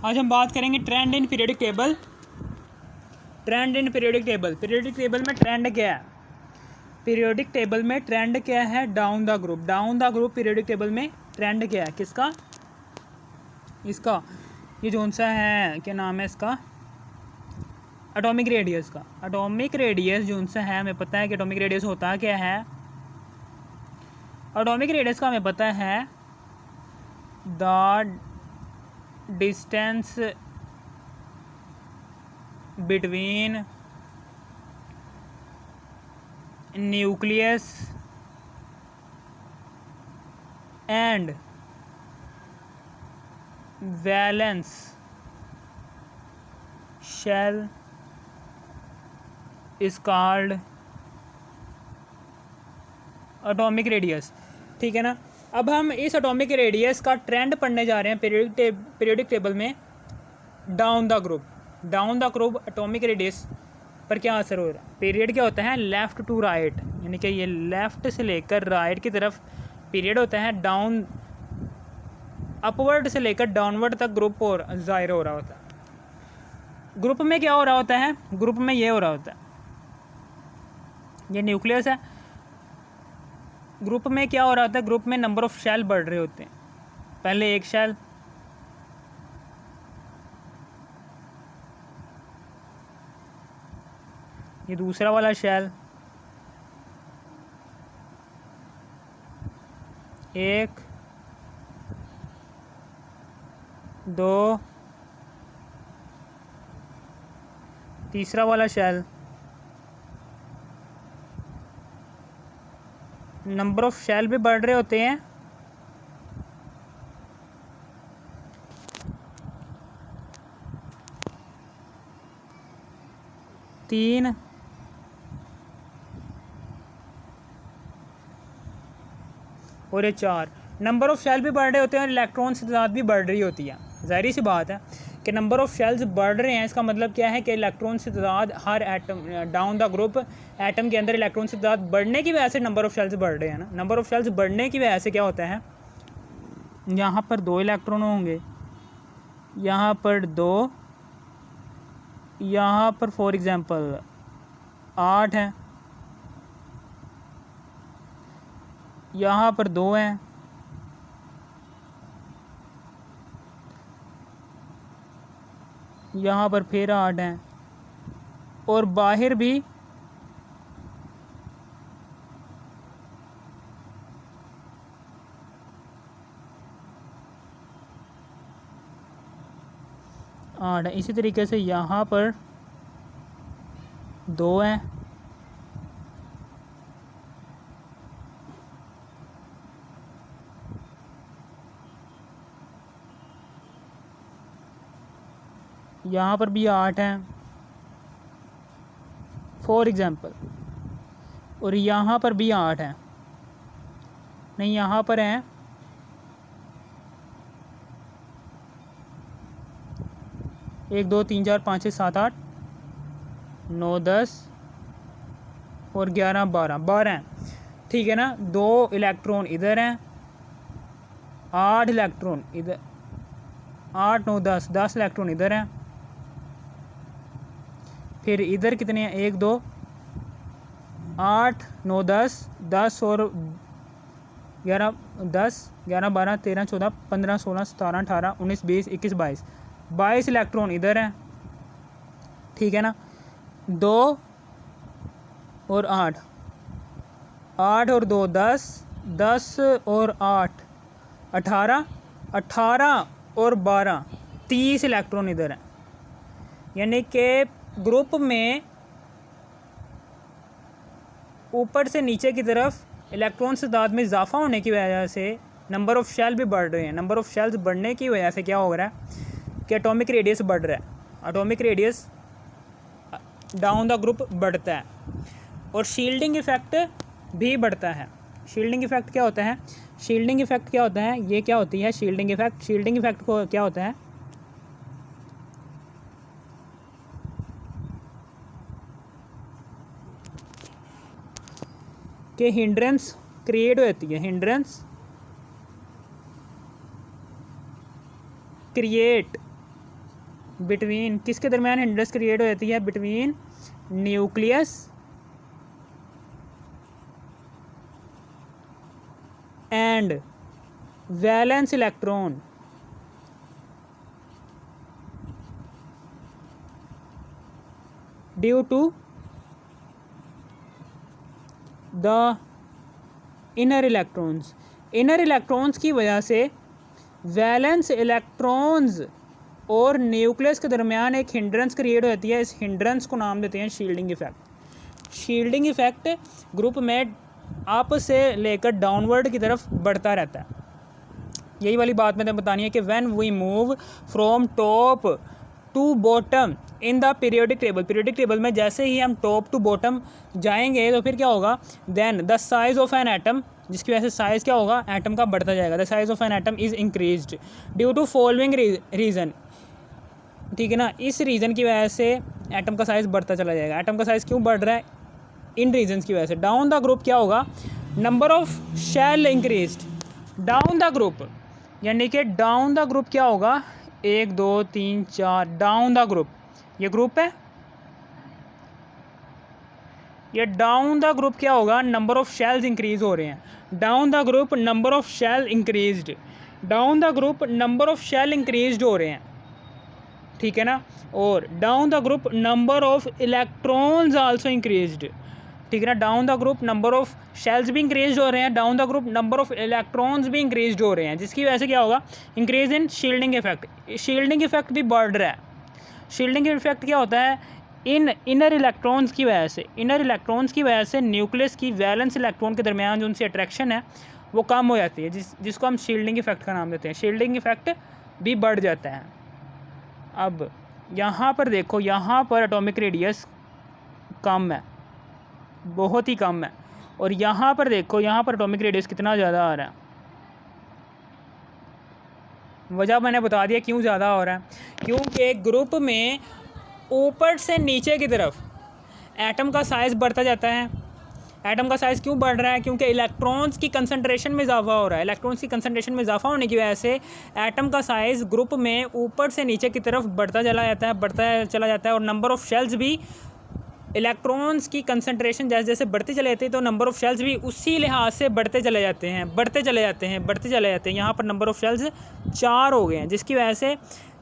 आज हम बात करेंगे trend in periodic table. Trend in periodic table, periodic table में ट्रेंड क्या है? पीरियोडिक टेबल में ट्रेंड क्या है? Down the group, down the group periodic table में ट्रेंड क्या है? किसका? इसका, ये कौन सा है, क्या नाम है इसका? एटॉमिक रेडियस का। एटॉमिक रेडियस जो सा है, हमें पता है कि एटॉमिक रेडियस होता क्या है। एटॉमिक रेडियस का हमें पता है the distance between nucleus and valence shell is called atomic radius. ठीक है ना। अब हम इस एटॉमिक रेडियस का ट्रेंड पढ़ने जा रहे हैं पीरियोडिक टेबल में। Down the group, down the group atomic radius पर क्या असर हो रहा है? पीरियड क्या होता है? लेफ़्ट टू राइट, यानी कि ये लेफ़्ट से लेकर राइट की तरफ पीरियड होता है। डाउन, अपवर्ड से लेकर डाउनवर्ड तक ग्रुप और ज़ाहिर हो रहा होता है। ग्रुप में क्या हो रहा होता है? ग्रुप में ये हो रहा होता है, ये न्यूक्लियस है। ग्रुप में क्या हो रहा होता है? ग्रुप में नंबर ऑफ शेल बढ़ रहे होते हैं। पहले एक शेल, ये दूसरा वाला शेल, एक, दो, तीसरा वाला शेल। नंबर ऑफ शेल भी बढ़ रहे होते हैं। तीन, और ये चार। नंबर ऑफ शेल भी बढ़ रहे होते हैं और इलेक्ट्रॉन की तादाद भी बढ़ रही होती है। ज़ाहिर सी बात है कि नंबर ऑफ शेल्स बढ़ रहे हैं, इसका मतलब क्या है कि इलेक्ट्रॉन की तादाद हर atom, down the group atom के अंदर इलेक्ट्रॉन की तादाद बढ़ने की वजह से नंबर ऑफ शेल्स बढ़ रहे हैं ना। नंबर ऑफ शेल्स बढ़ने की वजह से क्या होता है? यहाँ पर 2 इलेक्ट्रॉन होंगे, यहाँ पर 2, यहाँ पर फॉर एग्ज़ाम्पल 8 है, यहाँ पर 2 हैं, यहाँ पर फिर 8 हैं, और बाहर भी 8 है। इसी तरीके से यहाँ पर 2 हैं, यहाँ पर भी 8 हैं फॉर एग्ज़ाम्पल, और यहाँ पर भी 8 हैं। नहीं, यहाँ पर हैं 1 2 3 4 5 6 7 8 9 10 और 11 12 हैं। ठीक है ना। 2 इलेक्ट्रॉन इधर हैं, 8 इलेक्ट्रॉन इधर, 8 9 10 इलेक्ट्रॉन इधर हैं। फिर इधर कितने हैं? 1 2 8 9 10 और 11 10 11 12 13 14 15 16 17 18 19 20 21 22 इलेक्ट्रॉन इधर हैं। ठीक है ना। 2 और 8, 8 और 2 10, 10 और 8 18, 18 और 12 30 इलेक्ट्रॉन इधर हैं। यानी कि ग्रुप में ऊपर से नीचे की तरफ इलेक्ट्रॉन की तादाद में इजाफा होने की वजह से नंबर ऑफ शेल भी बढ़ रहे हैं। नंबर ऑफ शेल्स बढ़ने की वजह से क्या हो रहा है कि एटॉमिक रेडियस बढ़ रहा है। Atomic radius down the group बढ़ता है, और शील्डिंग इफेक्ट भी बढ़ता है। शील्डिंग इफेक्ट क्या होता है? शील्डिंग इफेक्ट क्या होता है? ये क्या होती है शील्डिंग इफेक्ट? शील्डिंग इफेक्ट को क्या होता है कि हिंड्रेंस क्रिएट होती है। हिंड्रेंस क्रिएट बिटवीन किसके दरमियान हिंड्रेंस क्रिएट हो जाती है? Between nucleus and valence electron due to the inner electrons. Inner electrons की वजह से वैलेंस इलेक्ट्रॉन्स और न्यूक्लियस के दरमियान एक हिंड्रेंस क्रिएट हो जाती है। इस हिंड्रेंस को नाम देते हैं shielding effect. Shielding effect group में आपस से लेकर डाउनवर्ड की तरफ बढ़ता रहता है। यही वाली बात मैंने बतानी है कि when we move from top to bottom in the periodic table, periodic table में जैसे ही हम टॉप टू बॉटम जाएंगे तो फिर क्या होगा? Then the size of an atom, जिसकी वजह से साइज़ क्या होगा? एटम का बढ़ता जाएगा। The size of an atom is increased due to following reason. ठीक है ना, इस रीज़न की वजह से एटम का साइज़ बढ़ता चला जाएगा। एटम का साइज़ क्यों बढ़ रहा है? इन रीजन्स की वजह से। डाउन द ग्रुप क्या होगा? Number of shell increased. Down the group यानी कि डाउन द ग्रुप क्या होगा? 1 2 3 4 डाउन द ग्रुप, ये ग्रुप है। ये डाउन द ग्रुप क्या होगा? नंबर ऑफ शेल्स इंक्रीज हो रहे हैं। Down the group number of shell increased, down the group number of shell increased हो रहे हैं। ठीक है ना। और down the group number of electrons also increased. ठीक है ना। Down the group number of shells भी इंक्रीज हो रहे हैं, down the group number of electrons भी इंक्रीज हो रहे हैं, जिसकी वजह से क्या होगा? Increase in shielding effect. Shielding effect भी बढ़ रहा है। शील्डिंग इफेक्ट क्या होता है? इन इनर इलेक्ट्रॉन्स की वजह से, इनर इलेक्ट्रॉन्स की वजह से न्यूक्लियस की वैलेंस इलेक्ट्रॉन के दरमियान जो उनसे अट्रैक्शन है वो कम हो जाती है, जिसको हम शील्डिंग इफेक्ट का नाम देते हैं। शील्डिंग इफेक्ट भी बढ़ जाता है। अब यहाँ पर देखो, यहाँ पर एटॉमिक रेडियस कम है, बहुत ही कम है। और यहाँ पर देखो, यहाँ पर एटॉमिक रेडियस कितना ज़्यादा आ रहा है। वजह मैंने बता दिया क्यों ज़्यादा हो रहा है। क्योंकि ग्रुप में ऊपर से नीचे की तरफ एटम का साइज़ बढ़ता जाता है। एटम का साइज़ क्यों बढ़ रहा है? क्योंकि इलेक्ट्रॉन्स की कंसंट्रेशन में इजाफा हो रहा है। इलेक्ट्रॉन्स की कंसंट्रेशन में इजाफा होने की वजह से एटम का साइज़ ग्रुप में ऊपर से नीचे की तरफ बढ़ता चला जाता है, बढ़ता चला जाता है। और नंबर ऑफ़ शेल्स भी, इलेक्ट्रॉन्स की कंसंट्रेशन जैसे जैसे बढ़ती चले जाती है तो नंबर ऑफ़ शेल्स भी उसी लिहाज से बढ़ते चले जाते हैं, बढ़ते चले जाते हैं, बढ़ते चले जाते हैं। यहाँ पर नंबर ऑफ़ शेल्स 4 हो गए हैं, जिसकी वजह से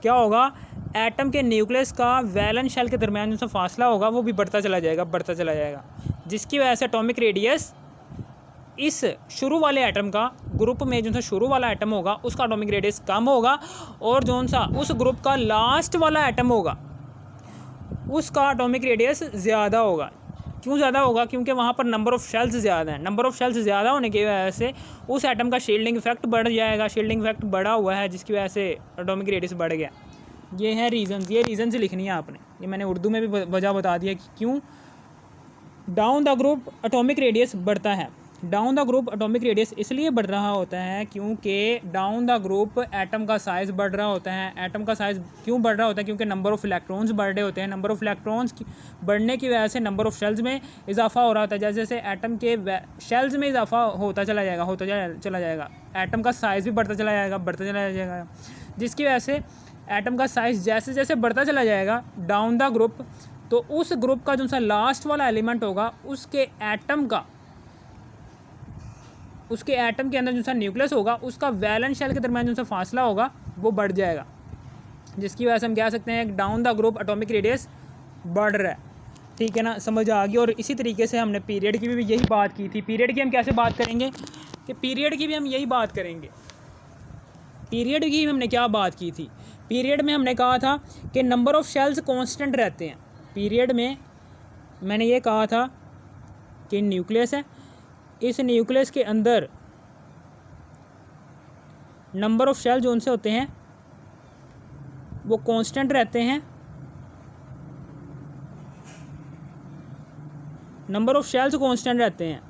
क्या होगा? एटम के न्यूक्लियस का वैलेंस शेल के दरमियान जो सा फासला होगा वो भी बढ़ता चला जाएगा, बढ़ता चला जाएगा, जिसकी वजह से एटॉमिक रेडियस इस शुरू वाले एटम का, ग्रुप में जो सा शुरू वाला एटम होगा उसका एटॉमिक रेडियस कम होगा, और जो सा उस ग्रुप का लास्ट वाला एटम होगा उसका एटॉमिक रेडियस ज़्यादा होगा। क्यों ज़्यादा होगा? क्योंकि वहाँ पर नंबर ऑफ़ शेल्स ज़्यादा हैं। नंबर ऑफ़ शेल्स ज़्यादा होने की वजह से उस एटम का शील्डिंग इफेक्ट बढ़ जाएगा। शील्डिंग इफेक्ट बढ़ा हुआ है, जिसकी वजह से एटॉमिक रेडियस बढ़ गया। ये है रीज़न्स, ये रीज़न्स लिखनी है आपने। ये मैंने उर्दू में भी वजह बता दिया कि क्यों down the group atomic radius बढ़ता है। Down the group atomic radius इसलिए बढ़ रहा होता है क्योंकि डाउन द ग्रुप एटम का साइज़ बढ़ रहा होता है। एटम का साइज़ क्यों बढ़ रहा होता है? क्योंकि नंबर ऑफ़ इलेक्ट्रॉन्स बढ़ रहे होते हैं। नंबर ऑफ़ इलेक्ट्रॉन्स बढ़ने की वजह से नंबर ऑफ़ शेल्स में इजाफा हो रहा होता है। जैसे जैसे एटम के शेल्स में इजाफा होता चला जाएगा, एटम का साइज़ भी बढ़ता चला जाएगा, बढ़ता चला जाएगा, जिसकी वजह से एटम का साइज़ जैसे जैसे बढ़ता चला जाएगा डाउन द ग्रुप, तो उस ग्रुप का जो सा लास्ट वाला एलिमेंट होगा उसके एटम के अंदर जो सा न्यूक्लियस होगा उसका वैलेंस शेल के दरमियान जो सा फासला होगा वो बढ़ जाएगा, जिसकी वजह से हम कह सकते हैं down the group atomic radius बढ़ रहा है। ठीक है ना, समझ आ गई। और इसी तरीके से हमने पीरियड की भी यही बात की थी। पीरियड की हम कैसे बात करेंगे कि पीरियड की भी हम यही बात करेंगे। पीरियड की हमने क्या बात की थी? पीरियड में हमने कहा था कि नंबर ऑफ़ शेल्स कांस्टेंट रहते हैं। पीरियड में मैंने ये कहा था कि न्यूक्लियस है, इस न्यूक्लियस के अंदर नंबर ऑफ़ शेल जो उनसे होते हैं वो कांस्टेंट रहते हैं। नंबर ऑफ़ शेल्स कांस्टेंट रहते हैं,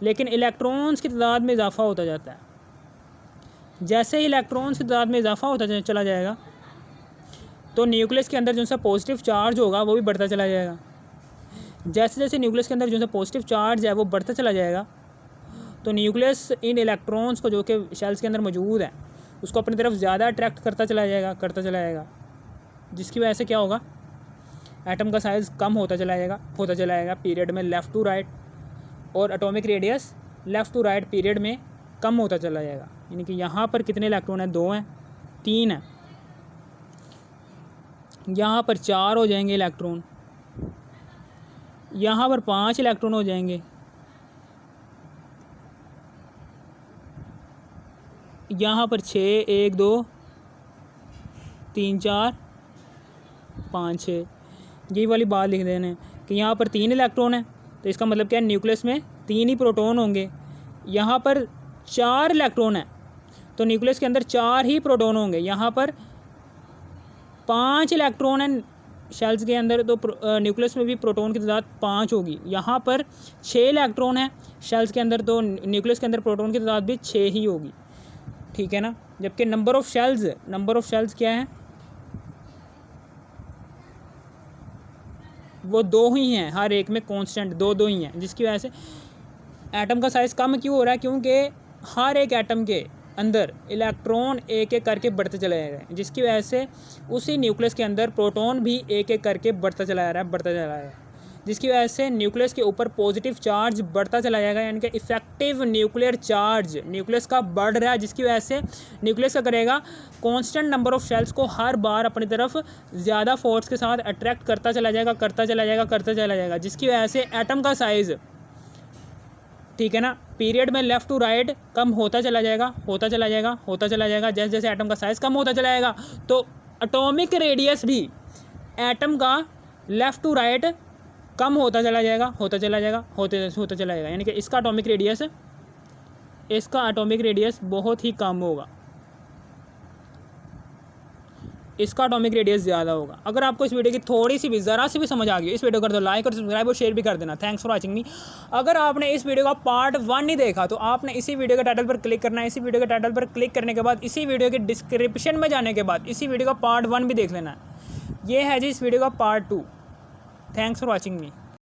लेकिन इलेक्ट्रॉन्स की तादाद में इजाफा होता जाता है। जैसे ही इलेक्ट्रॉन्स की तादाद में इजाफा होता चला जाएगा तो न्यूक्लियस के अंदर जो सा पॉजिटिव चार्ज होगा वो भी बढ़ता चला जाएगा। जैसे जैसे न्यूक्लियस के अंदर जो सा पॉजिटिव चार्ज है वो बढ़ता चला जाएगा तो न्यूक्लियस इन इलेक्ट्रॉन्स को, जो कि शेल्स के अंदर मौजूद है, उसको अपनी तरफ ज़्यादा अट्रैक्ट करता चला जाएगा, जिसकी वजह से क्या होगा, एटम का साइज़ कम होता चला जाएगा पीरियड में लेफ़्ट टू राइट, और atomic radius left to right period में कम होता चला जाएगा। यानी कि यहाँ पर कितने इलेक्ट्रॉन हैं, 2 हैं, 3 हैं, यहाँ पर 4 हो जाएंगे इलेक्ट्रॉन, यहाँ पर 5 इलेक्ट्रॉन हो जाएंगे, यहाँ पर 6, 1 2 3 4 5 6, यही वाली बात लिख देना कि यहाँ पर 3 इलेक्ट्रॉन है, तो इसका मतलब क्या है, न्यूक्लियस में 3 ही प्रोटॉन होंगे। यहाँ पर 4 इलेक्ट्रॉन है, तो न्यूक्लियस के अंदर 4 ही प्रोटॉन होंगे। यहाँ पर 5 इलेक्ट्रॉन है शेल्स के अंदर, तो न्यूक्लियस में भी प्रोटॉन की तादाद 5 होगी। यहाँ पर 6 इलेक्ट्रॉन है शेल्स के अंदर, तो न्यूक्लियस के अंदर प्रोटॉन की तादाद भी 6 ही होगी, ठीक है ना। जबकि नंबर ऑफ़ शेल्स क्या है, वो 2 ही हैं, हर एक में कांस्टेंट 2 ही हैं, जिसकी वजह से एटम का साइज़ कम क्यों हो रहा है, क्योंकि हर एक एटम के अंदर इलेक्ट्रॉन एक एक करके बढ़ते चले जा रहे हैं, जिसकी वजह से उसी न्यूक्लियस के अंदर प्रोटॉन भी एक एक करके बढ़ता चला जा रहा है, जिसकी वजह से न्यूक्लियस के ऊपर पॉजिटिव चार्ज बढ़ता चला जाएगा, यानी कि इफेक्टिव न्यूक्लियर चार्ज न्यूक्लियस का बढ़ रहा है, जिसकी वजह से न्यूक्लियस का करेगा कांस्टेंट नंबर ऑफ़ शेल्स को हर बार अपनी तरफ ज़्यादा फोर्स के साथ अट्रैक्ट करता चला जाएगा, जिसकी वजह से एटम का साइज़, ठीक है ना, पीरियड में लेफ़्ट टू राइट कम होता चला जाएगा। जैसे जैसे एटम का साइज़ कम होता चला जाएगा, तो एटॉमिक रेडियस भी एटम का लेफ़्ट टू राइट कम होता चला जाएगा, यानी कि इसका एटॉमिक रेडियस बहुत ही कम होगा, इसका एटॉमिक रेडियस ज़्यादा होगा। अगर आपको इस वीडियो की थोड़ी सी भी ज़रा सी भी समझ आ गई, इस वीडियो कर दो लाइक और सब्सक्राइब और शेयर भी कर देना। Thanks for watching me. अगर आपने इस वीडियो का पार्ट 1 नहीं देखा, तो आपने इसी वीडियो के टाइटल पर क्लिक करना है। इसी वीडियो के टाइटल पर क्लिक करने के बाद इसी वीडियो के डिस्क्रिप्शन में जाने के बाद इसी वीडियो का पार्ट 1 भी देख लेना है। ये है जी इस वीडियो का part 2। Thanks for watching me.